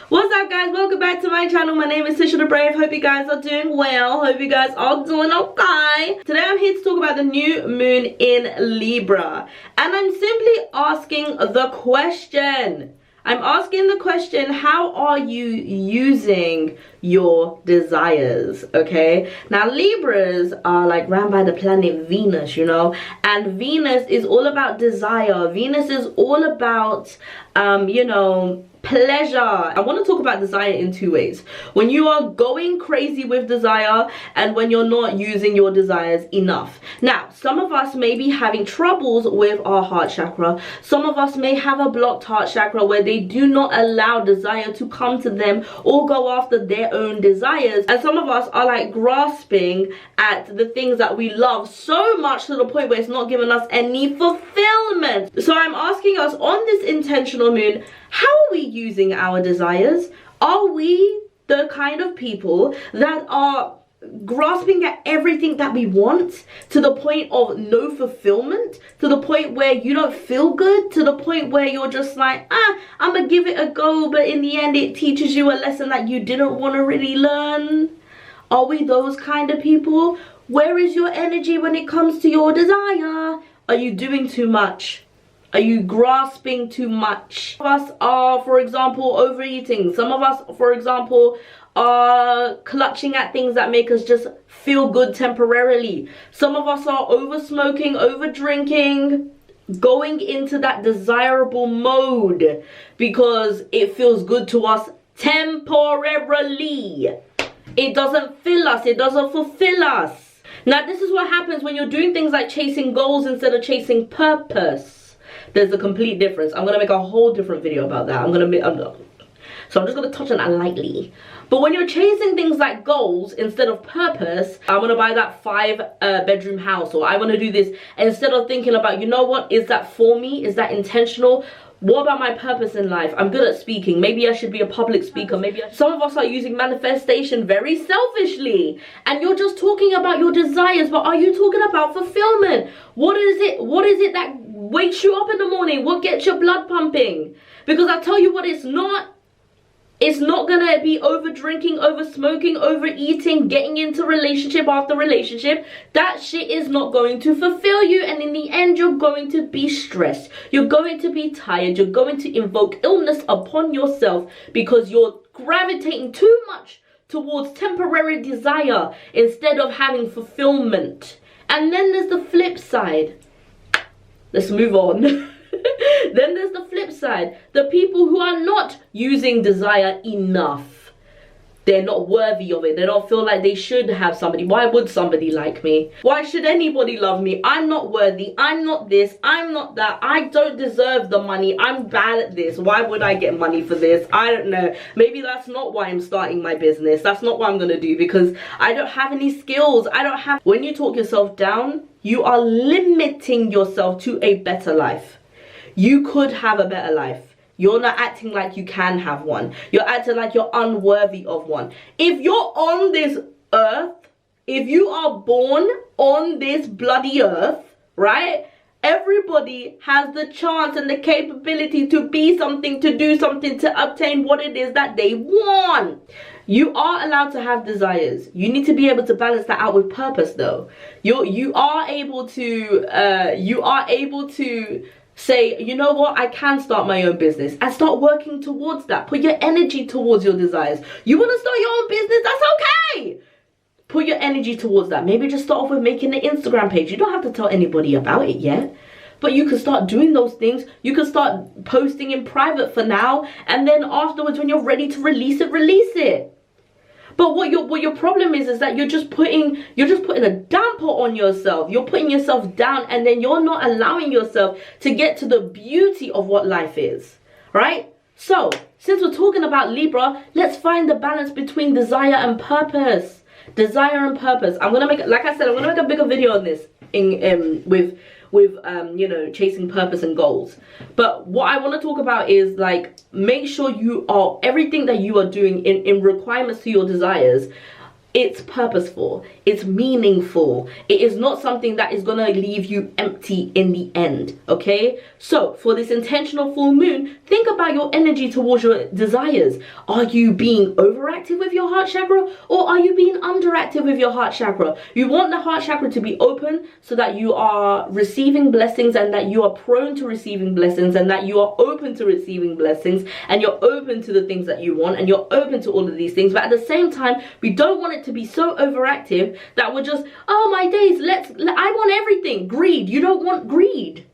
What's up, guys? Welcome back to my channel. My name is TishaTheBrave. Hope you guys are doing well. Hope you guys are doing okay. Today I'm here to talk about the new moon in Libra, and I'm simply asking the question. How are you using your desires? Okay, now Libras are like ran by the planet Venus, you know, and Venus is all about desire. Venus is all about you know, pleasure. I want to talk about desire in two ways: when you are going crazy with desire and when you're not using your desires enough. Now, some of us may be having troubles with our heart chakra. Some of us may have a blocked heart chakra where they do not allow desire to come to them or go after their own desires. And some of us are like grasping at the things that we love so much to the point where it's not giving us any fulfillment. So I'm asking us on this intentional moon, how are we using our desires? Are we the kind of people that are grasping at everything that we want to the point of no fulfillment, to the point where you don't feel good, to the point where you're just like, I'm gonna give it a go, but in the end it teaches you a lesson that you didn't want to really learn? Are we those kind of people? Where is your energy when it comes to your desire? Are you doing too much? Are you grasping too much? Some of us are, for example, overeating. Some of us, for example, are clutching at things that make us just feel good temporarily. Some of us are over smoking, over drinking, going into that desirable mode because it feels good to us temporarily. It doesn't fill us, it doesn't fulfill us. Now, this is what happens when you're doing things like chasing goals instead of chasing purpose. There's a complete difference. I'm gonna make a whole different video about that. So I'm just gonna touch on that lightly. But when you're chasing things like goals instead of purpose, I want to buy that 5-bedroom house, or I want to do this, instead of thinking about, you know what, is that for me? Is that intentional? What about my purpose in life? I'm good at speaking. Maybe I should be a public speaker. Some of us are using manifestation very selfishly. And you're just talking about your desires, but are you talking about fulfillment? What is it that wakes you up in the morning? What gets your blood pumping? Because I tell you what, it's not gonna be over drinking, over smoking, overeating, getting into relationship after relationship. That shit is not going to fulfill you, and in the end you're going to be stressed, you're going to be tired, you're going to invoke illness upon yourself because you're gravitating too much towards temporary desire instead of having fulfillment. And then there's the flip side. Let's move on. Then there's the flip side. The people who are not using desire enough. They're not worthy of it. They don't feel like they should have somebody. Why would somebody like me? Why should anybody love me? I'm not worthy. I'm not this. I'm not that. I don't deserve the money. I'm bad at this. Why would I get money for this? I don't know. Maybe that's not why I'm starting my business. That's not what I'm going to do because I don't have any skills. When you talk yourself down, you are limiting yourself to a better life. You could have a better life. You're not acting like you can have one. You're acting like you're unworthy of one. If you're on this earth, if you are born on this bloody earth, right? Everybody has the chance and the capability to be something, to do something, to obtain what it is that they want. You are allowed to have desires. You need to be able to balance that out with purpose, though. You are able to say, you know what, I can start my own business and start working towards that. Put your energy towards your desires. You want to start your own business? That's okay. Put your energy towards that. Maybe just start off with making an Instagram page. You don't have to tell anybody about it yet. But you can start doing those things. You can start posting in private for now. And then afterwards, when you're ready to release it, release it. But what your problem is that you're just putting a damper on yourself. You're putting yourself down, and then you're not allowing yourself to get to the beauty of what life is, right? So, since we're talking about Libra, let's find the balance between desire and purpose. Desire and purpose. I'm gonna make, like I said, I'm gonna make a bigger video on this with you know, chasing purpose and goals. But what I want to talk about is, like, make sure you are, everything that you are doing in requirements to your desires it's purposeful, it's meaningful. It is not something that is gonna leave you empty in the end, okay? So for this intentional full moon, think about your energy towards your desires. Are you being overactive with your heart chakra, or are you being underactive with your heart chakra? You want the heart chakra to be open so that you are receiving blessings, and that you are prone to receiving blessings, and that you are open to receiving blessings, and you're open to the things that you want, and you're open to all of these things. But at the same time, we don't want it to be so overactive that we're just, oh my days, I want everything. Greed. You don't want greed.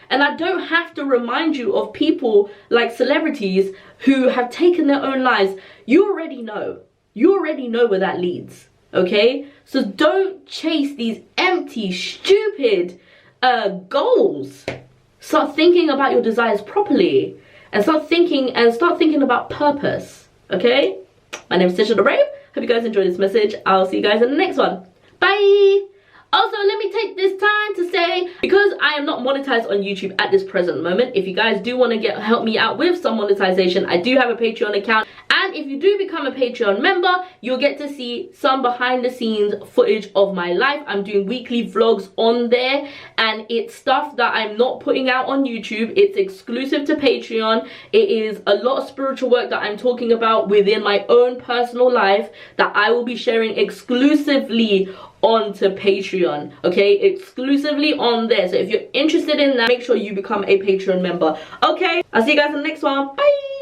And I don't have to remind you of people like celebrities who have taken their own lives. You already know. You already know where that leads. Okay? So don't chase these empty, stupid goals. Start thinking about your desires properly. And start thinking about purpose. Okay? My name is TishaTheBrave. Hope you guys enjoyed this message. I'll see you guys in the next one. Bye! Also, let me take this time to say, because I am not monetized on YouTube at this present moment, if you guys do want to help me out with some monetization, I do have a Patreon account. And if you do become a Patreon member, you'll get to see some behind the scenes footage of my life. I'm doing weekly vlogs on there, and it's stuff that I'm not putting out on YouTube. It's exclusive to Patreon. It is a lot of spiritual work that I'm talking about within my own personal life that I will be sharing exclusively onto Patreon, okay? Exclusively on there. So if you're interested in that, make sure you become a Patreon member. Okay, I'll see you guys in the next one. Bye.